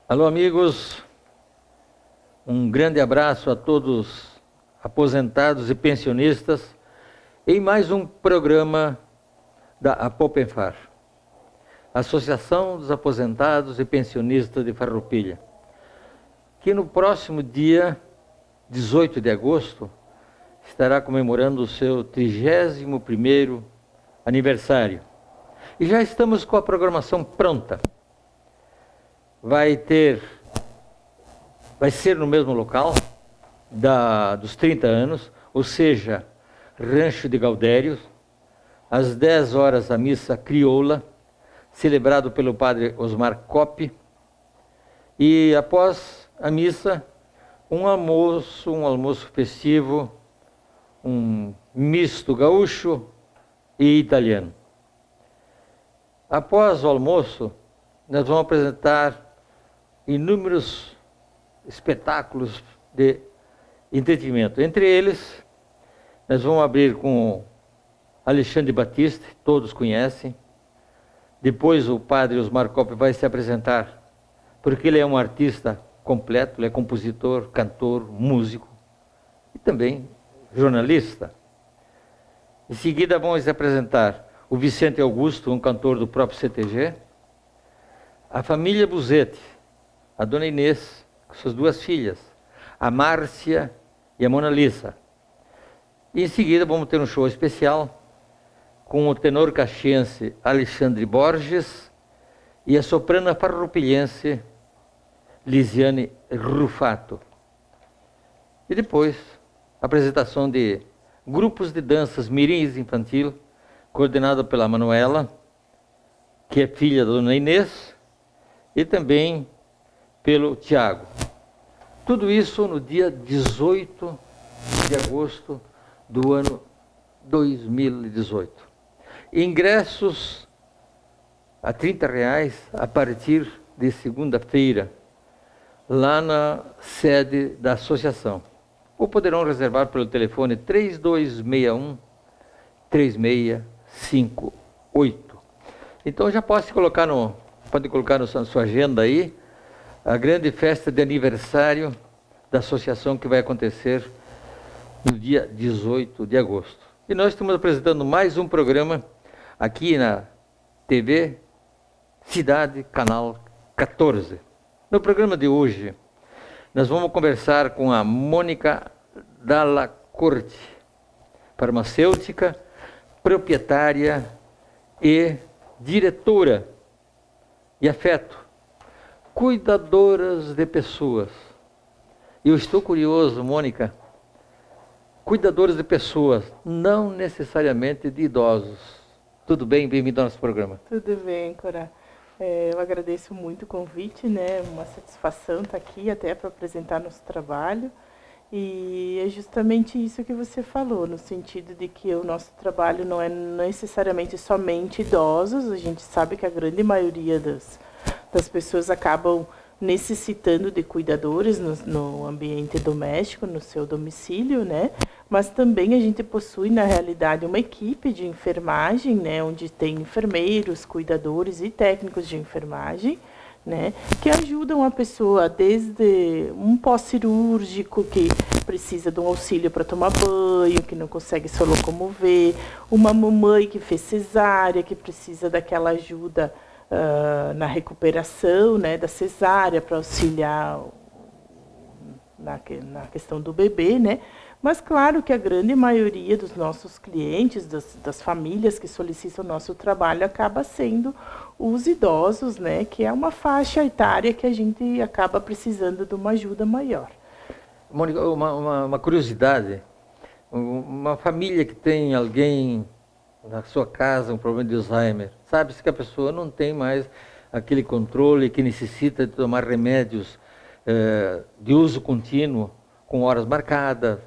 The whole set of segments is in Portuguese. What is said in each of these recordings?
Alô, amigos, um grande abraço a todos aposentados e pensionistas em mais um programa da Apopenfar, Associação dos Aposentados e Pensionistas de Farroupilha, que no próximo dia 18 de agosto estará comemorando o seu 31º aniversário. E já estamos com a programação pronta. Vai ser no mesmo local dos 30 anos, ou seja, Rancho de Gaudérios, às 10 horas a missa crioula, celebrado pelo padre Osmar Coppe, e após a missa, um almoço festivo, um misto gaúcho e italiano. Após o almoço, nós vamos apresentar inúmeros espetáculos de entretenimento. Entre eles, nós vamos abrir com Alexandre Batista, todos conhecem. Depois o padre Osmar Coppe vai se apresentar, porque ele é um artista completo, ele é compositor, cantor, músico e também jornalista. Em seguida vamos apresentar o Vicente Augusto, um cantor do próprio CTG, a família Buzetti, a dona Inês, com suas duas filhas, a Márcia e a Mona Lisa. E em seguida vamos ter um show especial com o tenor caxiense Alexandre Borges e a soprana farroupilhense Lisiane Rufato. E depois, a apresentação de grupos de danças mirins infantil, coordenada pela Manuela, que é filha da dona Inês, e também pelo Tiago. Tudo isso no dia 18 de agosto do ano 2018. Ingressos a R$30 a partir de segunda-feira, lá na sede da associação. Ou poderão reservar pelo telefone 3261-3658. Então já pode colocar na sua agenda aí, a grande festa de aniversário da associação que vai acontecer no dia 18 de agosto. E nós estamos apresentando mais um programa aqui na TV Cidade, canal 14. No programa de hoje, nós vamos conversar com a Mônica Dalla Corte, farmacêutica, proprietária e diretora e afeto, cuidadoras de pessoas. Eu estou curioso, Mônica, cuidadoras de pessoas, não necessariamente de idosos. Tudo bem? Bem-vindo ao nosso programa. Tudo bem, Cora. Eu agradeço muito o convite, né? Uma satisfação estar aqui até para apresentar nosso trabalho. E é justamente isso que você falou, no sentido de que o nosso trabalho não é necessariamente somente idosos. A gente sabe que a grande maioria das pessoas acabam necessitando de cuidadores no ambiente doméstico, no seu domicílio, né? Mas também a gente possui, na realidade, uma equipe de enfermagem, né? Onde tem enfermeiros, cuidadores e técnicos de enfermagem, né? Que ajudam a pessoa desde um pós-cirúrgico que precisa de um auxílio para tomar banho, que não consegue se locomover, uma mamãe que fez cesárea, que precisa daquela ajuda na recuperação, né, da cesárea para auxiliar na questão do bebê, né? Mas claro que a grande maioria dos nossos clientes, das famílias que solicitam o nosso trabalho, acaba sendo os idosos, né? Que é uma faixa etária que a gente acaba precisando de uma ajuda maior. Mônica, uma curiosidade, uma família que tem alguém na sua casa, um problema de Alzheimer, sabe-se que a pessoa não tem mais aquele controle, que necessita de tomar remédios de uso contínuo, com horas marcadas,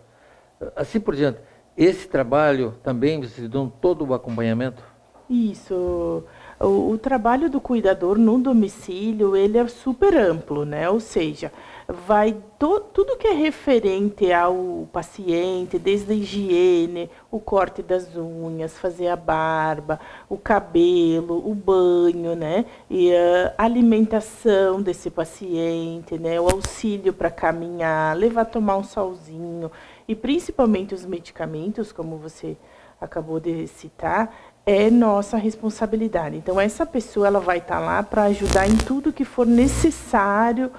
assim por diante. Esse trabalho também, vocês dão todo o acompanhamento? Isso. o trabalho do cuidador no domicílio, ele é super amplo, né? Ou seja, vai tudo que é referente ao paciente, desde a higiene, o corte das unhas, fazer a barba, o cabelo, o banho, né? E a alimentação desse paciente, né? O auxílio para caminhar, levar a tomar um solzinho e principalmente os medicamentos, como você acabou de citar, é nossa responsabilidade. Então, essa pessoa ela vai estar lá para ajudar em tudo que for necessário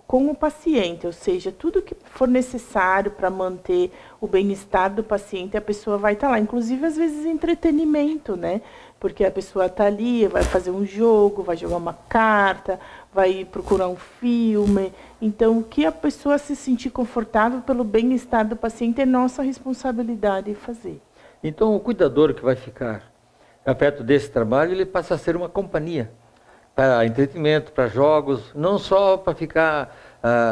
com o paciente, ou seja, tudo que for necessário para manter o bem-estar do paciente, a pessoa vai estar lá. Inclusive, às vezes, entretenimento, né? Porque a pessoa está ali, vai fazer um jogo, vai jogar uma carta, vai procurar um filme. Então, o que a pessoa se sentir confortável pelo bem-estar do paciente é nossa responsabilidade fazer. Então, o cuidador que vai ficar perto desse trabalho, ele passa a ser uma companhia para entretenimento, para jogos, não só para ficar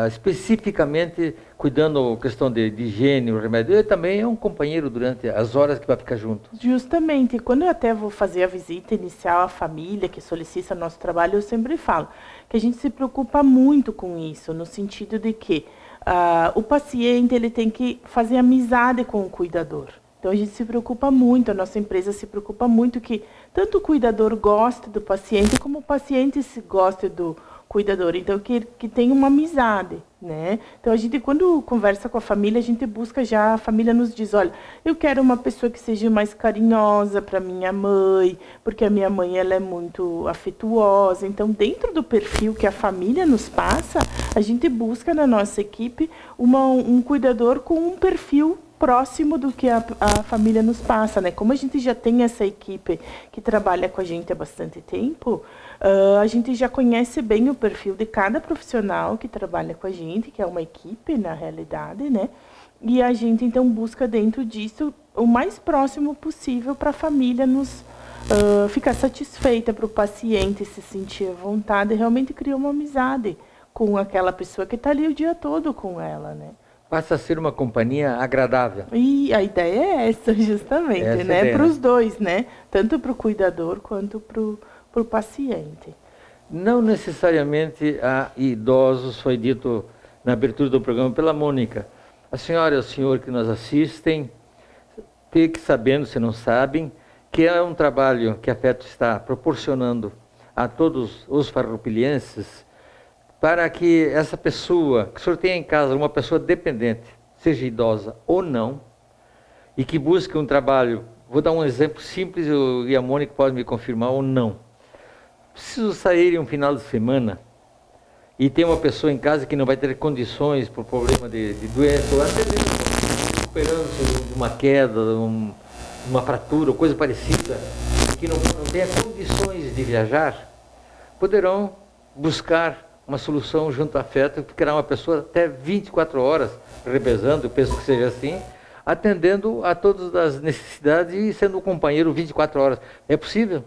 especificamente cuidando da questão de higiene, o remédio, ele também é um companheiro durante as horas que vai ficar junto. Justamente, quando eu até vou fazer a visita inicial à família que solicita nosso trabalho, eu sempre falo que a gente se preocupa muito com isso, no sentido de que o paciente ele tem que fazer amizade com o cuidador. Então, a gente se preocupa muito, a nossa empresa se preocupa muito que tanto o cuidador goste do paciente, como o paciente se goste do cuidador. Então, que tenha uma amizade, né? Então, a gente, quando conversa com a família, a gente busca já, a família nos diz, olha, eu quero uma pessoa que seja mais carinhosa para minha mãe, porque a minha mãe, ela é muito afetuosa. Então, dentro do perfil que a família nos passa, a gente busca na nossa equipe um cuidador com um perfil próximo do que a família nos passa, né? Como a gente já tem essa equipe que trabalha com a gente há bastante tempo, a gente já conhece bem o perfil de cada profissional que trabalha com a gente, que é uma equipe, na realidade, né? E a gente, então, busca dentro disso o mais próximo possível para a família nos ficar satisfeita, para o paciente se sentir à vontade e realmente criar uma amizade com aquela pessoa que está ali o dia todo com ela, né? Passa a ser uma companhia agradável. E a ideia é essa, justamente, essa né? Ideia, para os dois, né? Tanto para o cuidador quanto para o paciente. Não necessariamente a idosos, foi dito na abertura do programa pela Mônica. A senhora e o senhor que nos assistem, fique sabendo, se não sabem, que é um trabalho que a FETO está proporcionando a todos os farroupilhenses, para que essa pessoa, que o senhor tenha em casa uma pessoa dependente, seja idosa ou não, e que busque um trabalho, vou dar um exemplo simples, e a Mônica pode me confirmar ou não. Preciso sair em um final de semana e tem uma pessoa em casa que não vai ter condições por problema de doença, ou até mesmo recuperando-se de uma queda, uma fratura, ou coisa parecida, e que não tenha condições de viajar, poderão buscar uma solução junto à FETO, que criar uma pessoa até 24 horas, revezando, eu penso que seja assim, atendendo a todas as necessidades e sendo um companheiro 24 horas. É possível?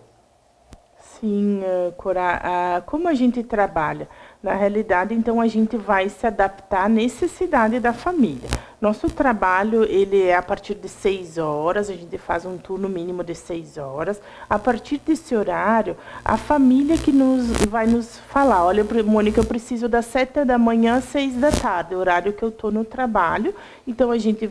Sim, Cora, como a gente trabalha? Na realidade, então, a gente vai se adaptar à necessidade da família. Nosso trabalho, ele é a partir de 6 horas, a gente faz um turno mínimo de 6 horas. A partir desse horário, a família que vai nos falar, olha, Mônica, eu preciso das 7 da manhã às 6 da tarde, o horário que eu estou no trabalho. Então, a gente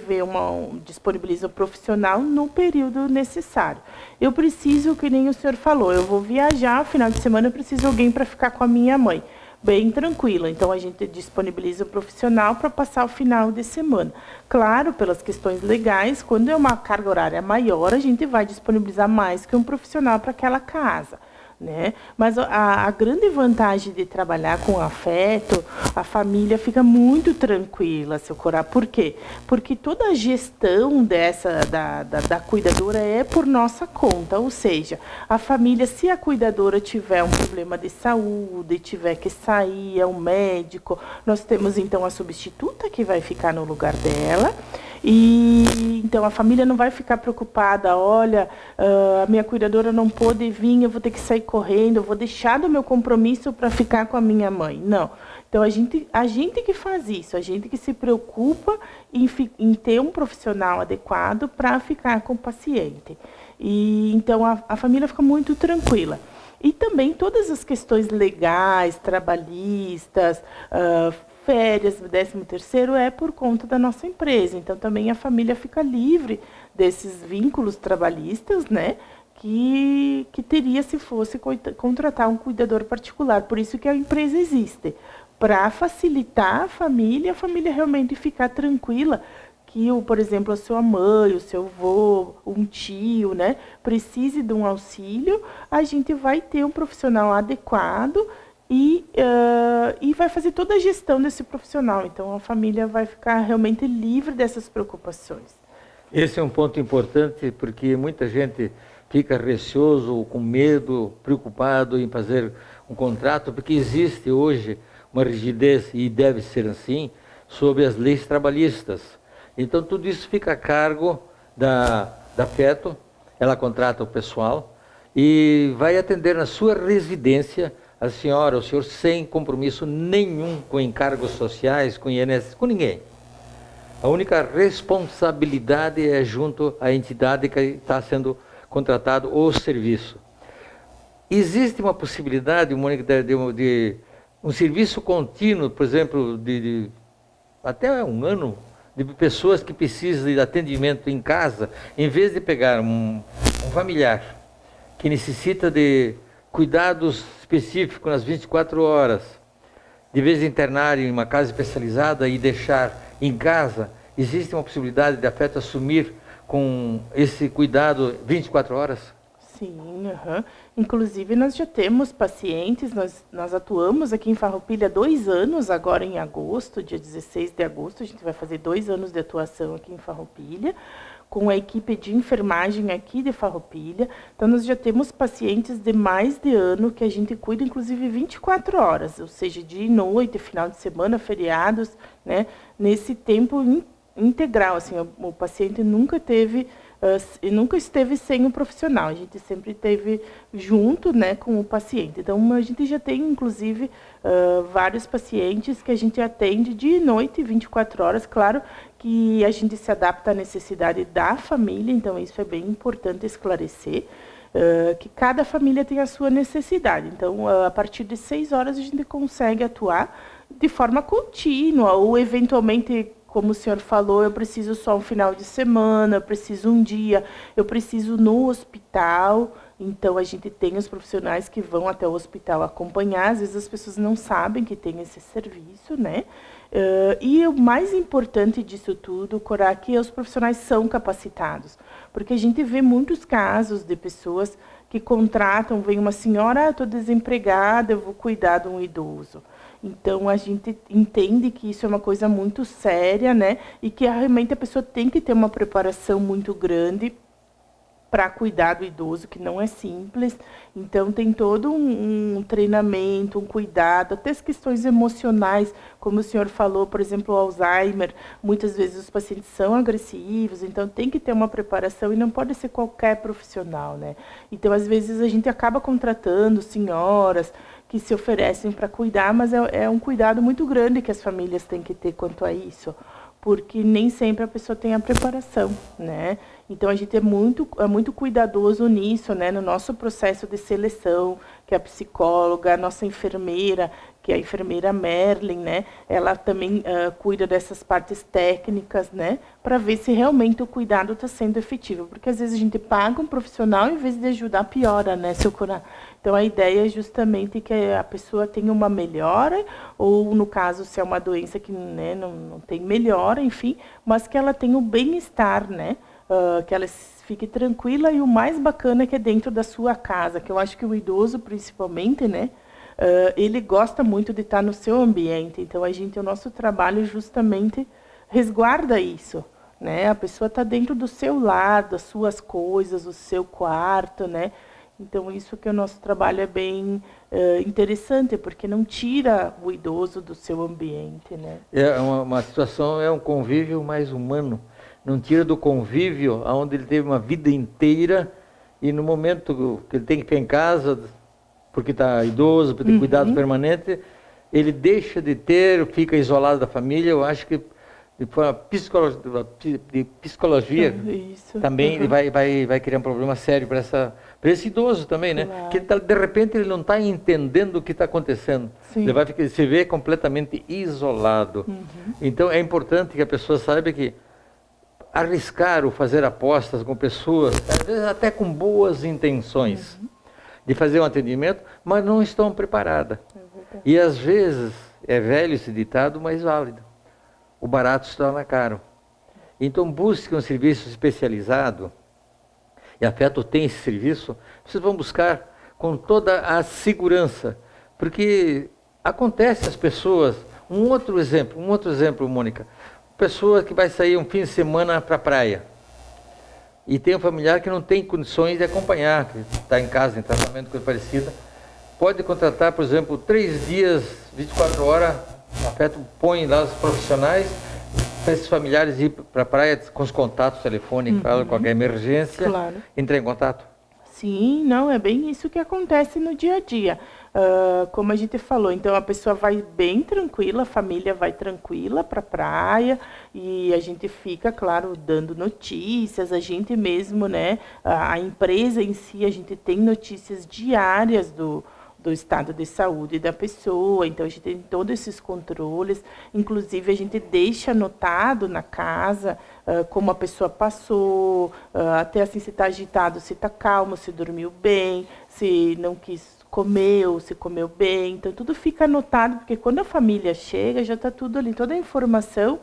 disponibiliza o profissional no período necessário. Eu preciso, que nem o senhor falou, eu vou viajar, final de semana eu preciso de alguém para ficar com a minha mãe. Bem tranquilo, então a gente disponibiliza o profissional para passar o final de semana. Claro, pelas questões legais, quando é uma carga horária maior, a gente vai disponibilizar mais que um profissional para aquela casa, né? Mas a grande vantagem de trabalhar com afeto, a família fica muito tranquila, seu Corá. Por quê? Porque toda a gestão da cuidadora é por nossa conta, ou seja, a família, se a cuidadora tiver um problema de saúde, tiver que sair ao médico, nós temos então a substituta que vai ficar no lugar dela. E então a família não vai ficar preocupada, olha, a minha cuidadora não pôde vir, eu vou ter que sair correndo, eu vou deixar do meu compromisso para ficar com a minha mãe. Não. Então a gente que faz isso, a gente que se preocupa em ter um profissional adequado para ficar com o paciente. E então a família fica muito tranquila. E também todas as questões legais, trabalhistas, férias, 13º é por conta da nossa empresa. Então também a família fica livre desses vínculos trabalhistas, né? Que teria se fosse contratar um cuidador particular. Por isso que a empresa existe, para facilitar a família realmente ficar tranquila que, por exemplo, a sua mãe, o seu avô, um tio, né, precise de um auxílio, a gente vai ter um profissional adequado e vai fazer toda a gestão desse profissional. Então, a família vai ficar realmente livre dessas preocupações. Esse é um ponto importante, porque muita gente fica receoso, com medo, preocupado em fazer um contrato, porque existe hoje uma rigidez, e deve ser assim, sobre as leis trabalhistas. Então, tudo isso fica a cargo da FETO, ela contrata o pessoal e vai atender na sua residência a senhora, o senhor, sem compromisso nenhum com encargos sociais, com INSS, com ninguém. A única responsabilidade é junto à entidade que está sendo contratado o serviço. Existe uma possibilidade, Mônica, de um serviço contínuo, por exemplo, de até um ano, de pessoas que precisam de atendimento em casa, em vez de pegar um familiar que necessita de cuidados específicos nas 24 horas, de vez de internar em uma casa especializada e deixar em casa, existe uma possibilidade de a FETO assumir com esse cuidado 24 horas? Sim, inclusive nós já temos pacientes, nós atuamos aqui em Farroupilha há 2 anos, agora em agosto, dia 16 de agosto, a gente vai fazer 2 anos de atuação aqui em Farroupilha, com a equipe de enfermagem aqui de Farroupilha. Então, nós já temos pacientes de mais de ano que a gente cuida, inclusive 24 horas, ou seja, dia e noite, final de semana, feriados, né, nesse tempo integral, assim, o paciente nunca esteve sem o profissional, a gente sempre esteve junto, né, com o paciente. Então, a gente já tem, inclusive, vários pacientes que a gente atende dia e noite, 24 horas, claro que a gente se adapta à necessidade da família, então isso é bem importante esclarecer, que cada família tem a sua necessidade. Então, a partir de 6 horas, a gente consegue atuar de forma contínua, ou eventualmente, como o senhor falou, eu preciso só um final de semana, eu preciso um dia, eu preciso no hospital. Então, a gente tem os profissionais que vão até o hospital acompanhar. Às vezes, as pessoas não sabem que tem esse serviço, né? E o mais importante disso tudo, Corá, que os profissionais são capacitados. Porque a gente vê muitos casos de pessoas que contratam, vem uma senhora, estou desempregada, eu vou cuidar de um idoso. Então, a gente entende que isso é uma coisa muito séria, né? E que realmente a pessoa tem que ter uma preparação muito grande para cuidar do idoso, que não é simples. Então, tem todo um treinamento, um cuidado, até as questões emocionais, como o senhor falou, por exemplo, o Alzheimer, muitas vezes os pacientes são agressivos, então tem que ter uma preparação e não pode ser qualquer profissional, né? Então, às vezes, a gente acaba contratando senhoras que se oferecem para cuidar, mas é um cuidado muito grande que as famílias têm que ter quanto a isso, porque nem sempre a pessoa tem a preparação, né? Então, a gente é muito cuidadoso nisso, né? No nosso processo de seleção, que é a psicóloga, a nossa enfermeira, que é a enfermeira Merlin, né? Ela também cuida dessas partes técnicas, né? Para ver se realmente o cuidado está sendo efetivo. Porque, às vezes, a gente paga um profissional e, em vez de ajudar, piora, né, seu Corá? Então, a ideia é justamente que a pessoa tenha uma melhora, ou, no caso, se é uma doença que, né, não tem melhora, enfim, mas que ela tenha o bem-estar, né? Que ela fique tranquila, e o mais bacana é que é dentro da sua casa, que eu acho que o idoso, principalmente, né, ele gosta muito de estar no seu ambiente. Então, o nosso trabalho justamente resguarda isso, né? A pessoa está dentro do seu lar, das suas coisas, do seu quarto, né? Então, isso que o nosso trabalho é bem interessante, porque não tira o idoso do seu ambiente, né? É uma situação, é um convívio mais humano. Não tira do convívio onde ele teve uma vida inteira, e no momento que ele tem que ficar em casa, porque está idoso, porque tem cuidado permanente, ele deixa de ter, fica isolado da família. Eu acho que de forma de psicologia, Isso. também ele vai criar um problema sério para esse idoso também, né? Claro. Que de repente ele não está entendendo o que está acontecendo. Sim. Ele vai se ver completamente isolado. Então é importante que a pessoa saiba que arriscar ou fazer apostas com pessoas, às vezes até com boas intenções, de fazer um atendimento, mas não estão preparadas. E às vezes, é velho esse ditado, mas válido. O barato se torna caro. Então busque um serviço especializado, e a Feto tem esse serviço, vocês vão buscar com toda a segurança, porque acontece as pessoas, um outro exemplo, Mônica, pessoa que vai sair um fim de semana para a praia, e tem um familiar que não tem condições de acompanhar, que está em casa, em tratamento, coisa parecida, pode contratar, por exemplo, 3 dias, 24 horas, a Feto põe lá os profissionais, para esses familiares ir para a praia com os contatos telefônicos, qualquer emergência, Claro. entrar em contato. Sim, não, é bem isso que acontece no dia a dia. Como a gente falou, então a pessoa vai bem tranquila, a família vai tranquila para a praia e a gente fica, claro, dando notícias, a gente mesmo, né, a empresa em si, a gente tem notícias diárias do estado de saúde da pessoa, então a gente tem todos esses controles, inclusive a gente deixa anotado na casa como a pessoa passou, até assim se está agitado, se está calmo, se dormiu bem, se não quis comer ou se comeu bem, então tudo fica anotado, porque quando a família chega já está tudo ali, toda a informação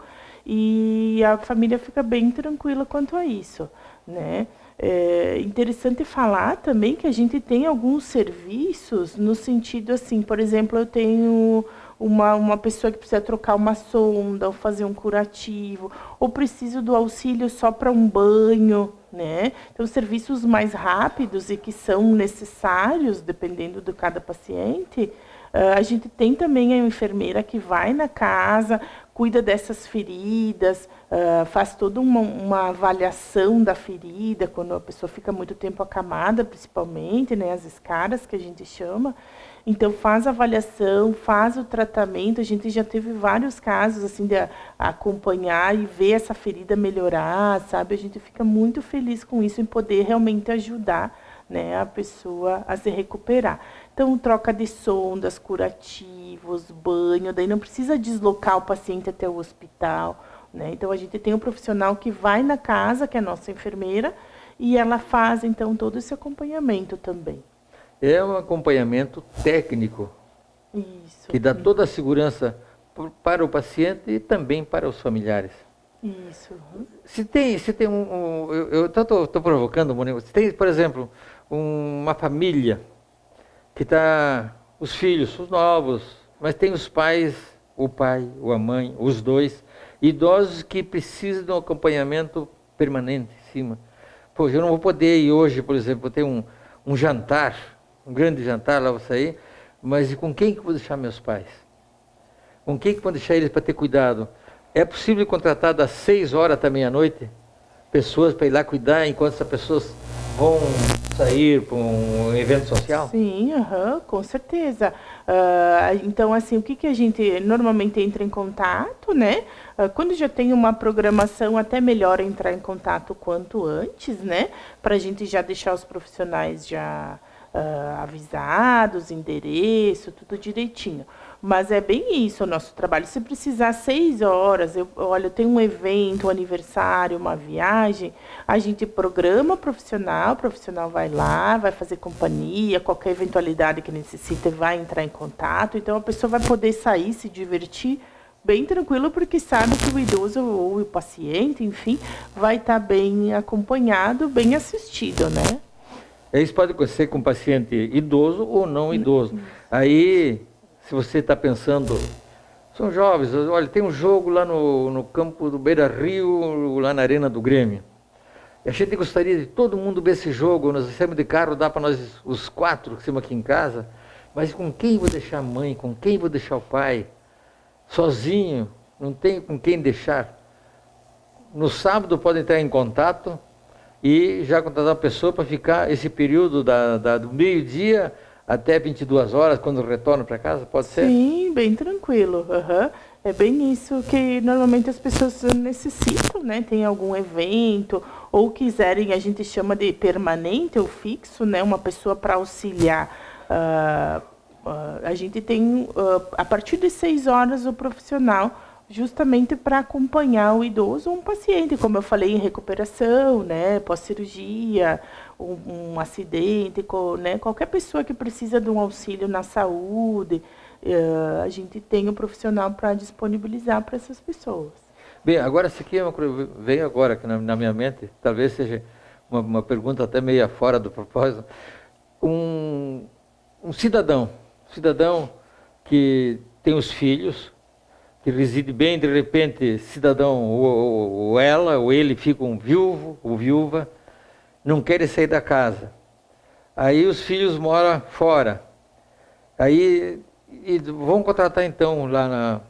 e a família fica bem tranquila quanto a isso, né? É interessante falar também que a gente tem alguns serviços no sentido assim, por exemplo, eu tenho uma pessoa que precisa trocar uma sonda ou fazer um curativo, ou preciso do auxílio só para um banho, né? Então, serviços mais rápidos e que são necessários, dependendo de cada paciente, a gente tem também a enfermeira que vai na casa, cuida dessas feridas, faz toda uma avaliação da ferida, quando a pessoa fica muito tempo acamada, principalmente, né, as escaras que a gente chama. Então, faz a avaliação, faz o tratamento. A gente já teve vários casos assim de acompanhar e ver essa ferida melhorar, sabe? A gente fica muito feliz com isso, em poder realmente ajudar, né, a pessoa a se recuperar. Então, troca de sondas, curativos, banho, daí não precisa deslocar o paciente até o hospital, né? Então, a gente tem um profissional que vai na casa, que é a nossa enfermeira, e ela faz, então, todo esse acompanhamento também. É um acompanhamento técnico, Isso. que dá toda a segurança para o paciente e também para os familiares. Isso. Se tem eu estou provocando, Mônica, se tem, por exemplo, uma família que está, os filhos, os novos, mas tem os pais, o pai, ou a mãe, os dois, idosos que precisam de um acompanhamento permanente em cima. Poxa, eu não vou poder ir hoje, por exemplo, ter um jantar, um grande jantar, lá vou sair, mas com quem que eu vou deixar meus pais? Com quem que eu vou deixar eles para ter cuidado? É possível contratar das 6 horas até meia-noite pessoas para ir lá cuidar enquanto essas pessoas vão sair para um evento social? Sim, com certeza. Então, assim, o que a gente normalmente entra em contato, né? Quando já tem uma programação, até melhor entrar em contato quanto antes, né? Para a gente já deixar os profissionais já avisados, endereço, tudo direitinho. Mas é bem isso o nosso trabalho. Se precisar 6 horas, eu tenho um evento, um aniversário, uma viagem, a gente programa o profissional vai lá, vai fazer companhia, qualquer eventualidade que necessite vai entrar em contato. Então, a pessoa vai poder sair, se divertir bem tranquilo, porque sabe que o idoso ou o paciente, enfim, vai estar bem acompanhado, bem assistido, né? Isso pode acontecer com paciente idoso ou não idoso. Aí, se você está pensando, são jovens, olha, tem um jogo lá no campo do Beira-Rio, lá na Arena do Grêmio. E a gente gostaria de todo mundo ver esse jogo, nós saímos de carro, dá para nós os 4 que estamos aqui em casa, mas com quem vou deixar a mãe, com quem vou deixar o pai? Sozinho, não tem com quem deixar. No sábado pode entrar em contato e já contratar a pessoa para ficar esse período do meio-dia até 22 horas, quando retorno para casa, pode ser? Sim, bem tranquilo. É bem isso que normalmente as pessoas necessitam, né? Tem algum evento ou quiserem, a gente chama de permanente ou fixo, né? Uma pessoa para auxiliar. A gente tem, a partir de 6 horas, o profissional justamente para acompanhar o idoso ou um paciente, como eu falei, em recuperação, né? Pós-cirurgia, um acidente, né? Qualquer pessoa que precisa de um auxílio na saúde, a gente tem um profissional para disponibilizar para essas pessoas. Bem, agora isso aqui é uma coisa que veio agora aqui na minha mente, talvez seja uma pergunta até meio fora do propósito. Um cidadão que tem os filhos, que reside bem, de repente, cidadão, ou ela, ou ele fica um viúvo ou viúva, não querem sair da casa. Aí os filhos moram fora. Aí vão contratar então lá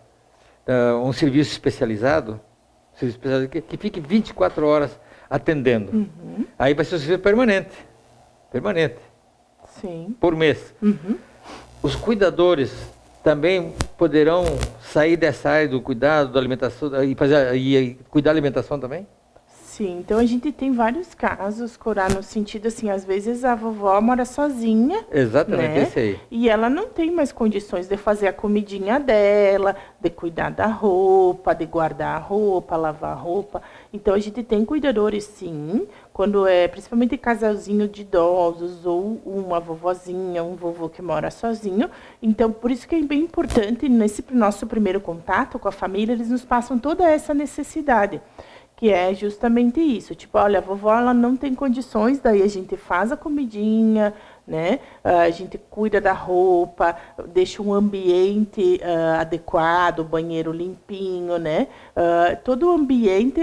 um serviço especializado, que fique 24 horas atendendo. Uhum. Aí vai ser um serviço permanente, Sim. por mês. Uhum. Os cuidadores também poderão sair dessa área do cuidado, da alimentação, e cuidar da alimentação também? Sim, então a gente tem vários casos, Corá, no sentido assim, às vezes a vovó mora sozinha. Exatamente, né? esse aí. E ela não tem mais condições de fazer a comidinha dela, de cuidar da roupa, de guardar a roupa, lavar a roupa. Então a gente tem cuidadores, sim, quando é principalmente casalzinho de idosos ou uma vovozinha, um vovô que mora sozinho. Então por isso que é bem importante, nesse nosso primeiro contato com a família, eles nos passam toda essa necessidade. Que é justamente isso, tipo, olha, a vovó ela não tem condições, daí a gente faz a comidinha, né? A gente cuida da roupa, deixa um ambiente adequado, o banheiro limpinho, né? Todo o ambiente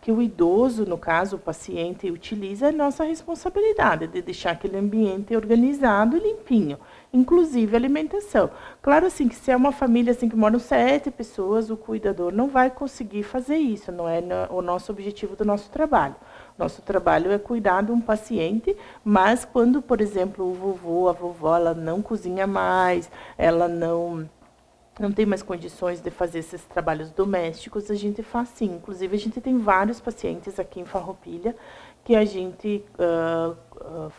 que o idoso, no caso, o paciente, utiliza é nossa responsabilidade de deixar aquele ambiente organizado e limpinho, inclusive a alimentação. Claro, assim, que se é uma família assim, que moram 7 pessoas, o cuidador não vai conseguir fazer isso, não é o nosso objetivo do nosso trabalho. Nosso trabalho é cuidar de um paciente, mas quando, por exemplo, o vovô, a vovó, ela não cozinha mais, ela não tem mais condições de fazer esses trabalhos domésticos, a gente faz sim. Inclusive, a gente tem vários pacientes aqui em Farroupilha que a gente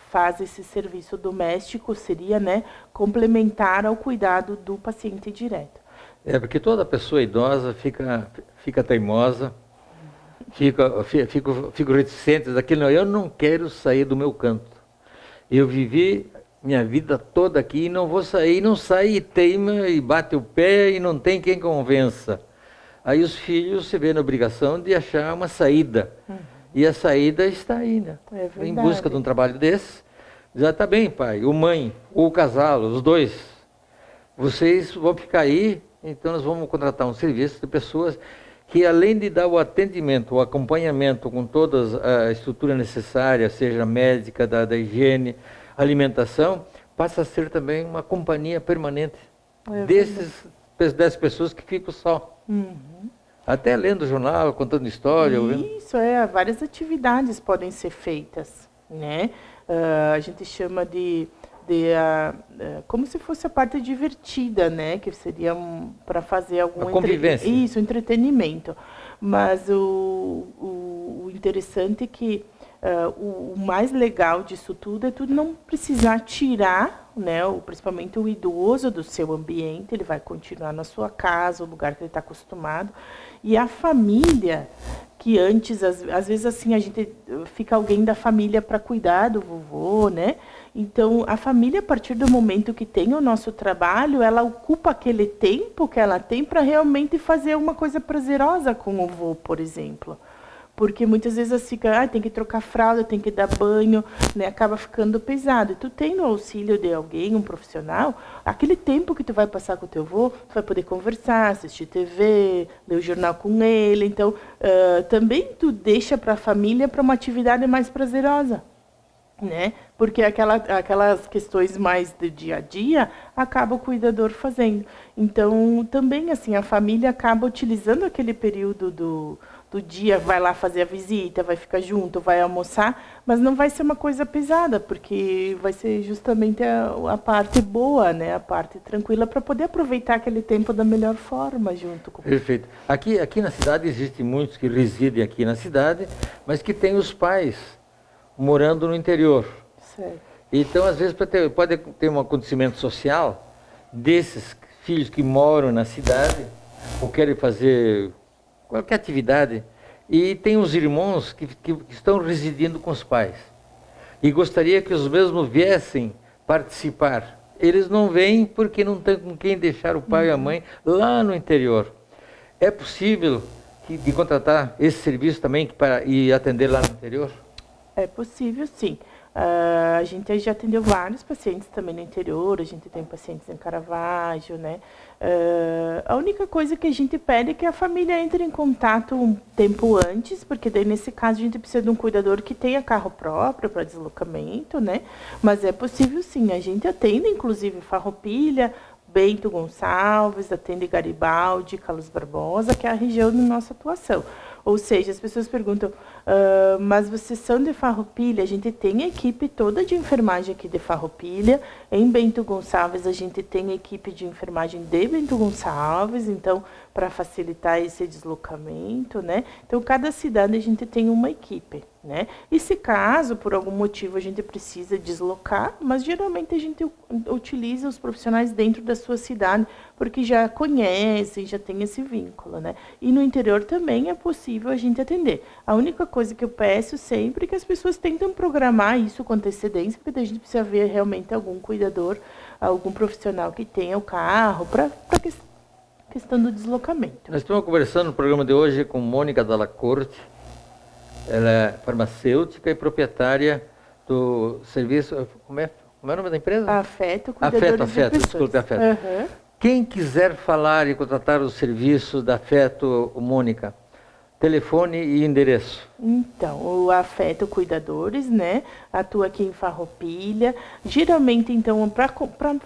faz esse serviço doméstico, seria, né, complementar ao cuidado do paciente direto. É, porque toda pessoa idosa fica teimosa, fico reticente daquilo. Eu não quero sair do meu canto. Eu vivi minha vida toda aqui e não vou sair, não sai, e teima, e bate o pé, e não tem quem convença. Aí os filhos se vêem na obrigação de achar uma saída. E a saída está aí, né? É verdade. Em busca de um trabalho desse. Já está bem, pai, ou mãe, ou o casal, os dois. Vocês vão ficar aí, então nós vamos contratar um serviço de pessoas que, além de dar o atendimento, o acompanhamento com toda a estrutura necessária, seja médica, da higiene, alimentação, passa a ser também uma companhia permanente dessas pessoas que ficam só. Uhum. Até lendo jornal, contando história. Isso, várias atividades podem ser feitas, né? A gente chama de como se fosse a parte divertida, né? Que seria para fazer algum convivência. Isso, entretenimento. Mas o interessante é que o mais legal disso tudo é tu não precisar tirar, né, principalmente o idoso do seu ambiente, ele vai continuar na sua casa, o lugar que ele está acostumado. E a família, que antes, às vezes assim, a gente fica alguém da família para cuidar do vovô, né? Então, a família, a partir do momento que tem o nosso trabalho, ela ocupa aquele tempo que ela tem para realmente fazer uma coisa prazerosa com o vô, por exemplo. Porque muitas vezes fica, tem que trocar fralda, tem que dar banho, né? Acaba ficando pesado. E tu tem no auxílio de alguém, um profissional, aquele tempo que tu vai passar com o teu avô, tu vai poder conversar, assistir TV, ler o jornal com ele. Então, também tu deixa para a família para uma atividade mais prazerosa, né? Porque aquelas questões mais do dia a dia, acaba o cuidador fazendo. Então, também, assim, a família acaba utilizando aquele período do do dia, vai lá fazer a visita, vai ficar junto, vai almoçar, mas não vai ser uma coisa pesada, porque vai ser justamente a parte boa, né? A parte tranquila para poder aproveitar aquele tempo da melhor forma junto com. Perfeito. Aqui na cidade existem muitos que residem aqui na cidade, mas que têm os pais morando no interior. Certo. Então, às vezes, pode ter um acontecimento social desses filhos que moram na cidade ou querem fazer qualquer atividade, e tem os irmãos que estão residindo com os pais. E gostaria que os mesmos viessem participar. Eles não vêm porque não tem com quem deixar o pai e a mãe lá no interior. É possível de contratar esse serviço também para ir atender lá no interior? É possível, sim. A gente já atendeu vários pacientes também no interior, a gente tem pacientes em Caravaggio, né? A única coisa que a gente pede é que a família entre em contato um tempo antes, porque daí nesse caso a gente precisa de um cuidador que tenha carro próprio para deslocamento, né? Mas é possível sim, a gente atende inclusive Farroupilha, Bento Gonçalves, atende Garibaldi, Carlos Barbosa, que é a região de nossa atuação. Ou seja, as pessoas perguntam, mas vocês são de Farroupilha? A gente tem a equipe toda de enfermagem aqui de Farroupilha. Em Bento Gonçalves, a gente tem a equipe de enfermagem de Bento Gonçalves, então, para facilitar esse deslocamento, né? Então, cada cidade a gente tem uma equipe, né? E se caso, por algum motivo, a gente precisa deslocar, mas geralmente a gente utiliza os profissionais dentro da sua cidade, porque já conhecem, já tem esse vínculo, né? E no interior também é possível a gente atender. A única coisa que eu peço sempre é que as pessoas tentem programar isso com antecedência, porque daí a gente precisa ver realmente algum cuidador, algum profissional que tenha o carro para questão do deslocamento. Nós estamos conversando no programa de hoje com Mônica Dalla Corte. Ela é farmacêutica e proprietária do serviço... Como é o nome da empresa? Afeto, cuidadores de pessoas. Desculpe, Afeto. Uhum. Quem quiser falar e contratar os serviços da Afeto, Mônica, telefone e endereço. Então, o Afeto Cuidadores, né, atua aqui em Farroupilha. Geralmente, então, para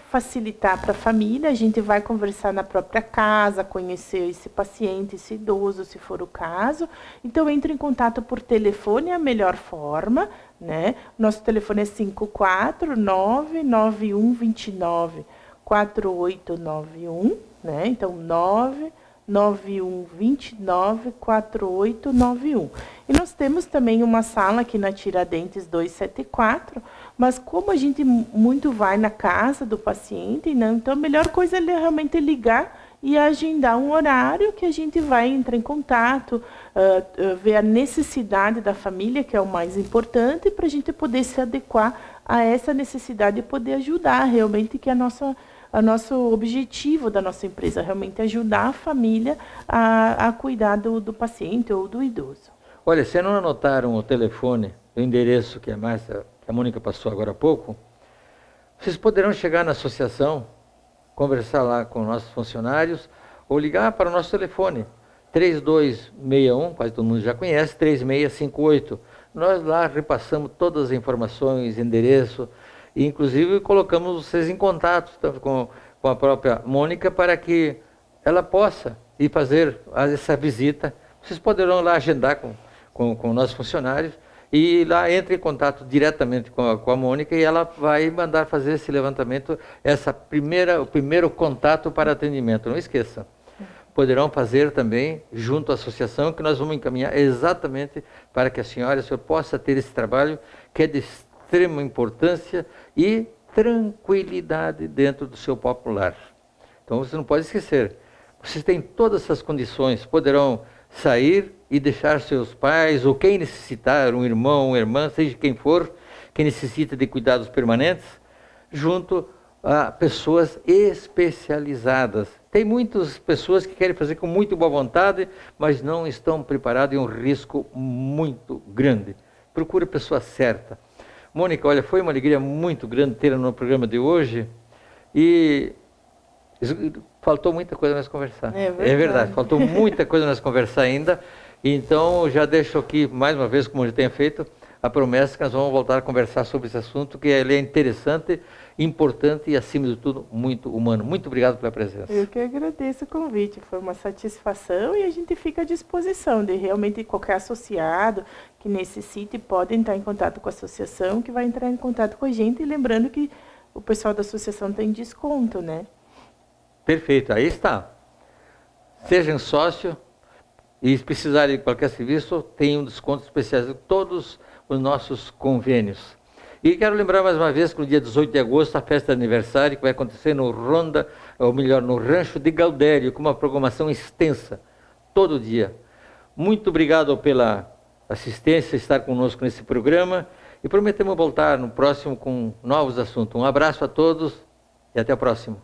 facilitar para a família, a gente vai conversar na própria casa, conhecer esse paciente, esse idoso, se for o caso. Então, entre em contato por telefone, é a melhor forma, né? Nosso telefone é 549-9129-4891, né? Então, 99129-4891. E nós temos também uma sala aqui na Tiradentes 274, mas como a gente muito vai na casa do paciente, né, então a melhor coisa é realmente ligar e agendar um horário que a gente vai entrar em contato, ver a necessidade da família, que é o mais importante, para a gente poder se adequar a essa necessidade e poder ajudar realmente, que é o nosso objetivo da nossa empresa, realmente ajudar a família a cuidar do paciente ou do idoso. Olha, se não anotaram o telefone, o endereço que a Mônica passou agora há pouco, vocês poderão chegar na associação, conversar lá com nossos funcionários, ou ligar para o nosso telefone, 3261, quase todo mundo já conhece, 3658. Nós lá repassamos todas as informações, endereço, e inclusive colocamos vocês em contato com a própria Mônica para que ela possa ir fazer essa visita. Vocês poderão lá agendar com nossos funcionários e lá entre em contato diretamente com a Mônica e ela vai mandar fazer esse levantamento, o primeiro contato para atendimento. Não esqueça. Poderão fazer também junto à associação, que nós vamos encaminhar exatamente para que a senhora possa ter esse trabalho que é de extrema importância e tranquilidade dentro do seu popular. Então você não pode esquecer, vocês têm todas essas condições, poderão sair e deixar seus pais, ou quem necessitar, um irmão, uma irmã, seja quem for, que necessita de cuidados permanentes, junto a pessoas especializadas. Tem muitas pessoas que querem fazer com muito boa vontade, mas não estão preparadas, e um risco muito grande. Procure a pessoa certa. Mônica, olha, foi uma alegria muito grande tê-la no programa de hoje e faltou muita coisa nós conversar. É verdade, faltou muita coisa nós conversar ainda. Então, já deixo aqui, mais uma vez, como eu já tenho feito, a promessa é que nós vamos voltar a conversar sobre esse assunto, que ele é interessante, importante e, acima de tudo, muito humano. Muito obrigado pela presença. Eu que agradeço o convite, foi uma satisfação e a gente fica à disposição de realmente qualquer associado que necessite pode entrar em contato com a associação, que vai entrar em contato com a gente, e lembrando que o pessoal da associação tem desconto, né? Perfeito, aí está. Sejam sócio e se precisarem de qualquer serviço, tem um desconto especial em todos os nossos convênios. E quero lembrar mais uma vez que no dia 18 de agosto, a festa de aniversário que vai acontecer no Ronda, ou melhor, no Rancho de Galdério, com uma programação extensa, todo dia. Muito obrigado pela assistência, estar conosco nesse programa, e prometemos voltar no próximo com novos assuntos. Um abraço a todos e até o próximo.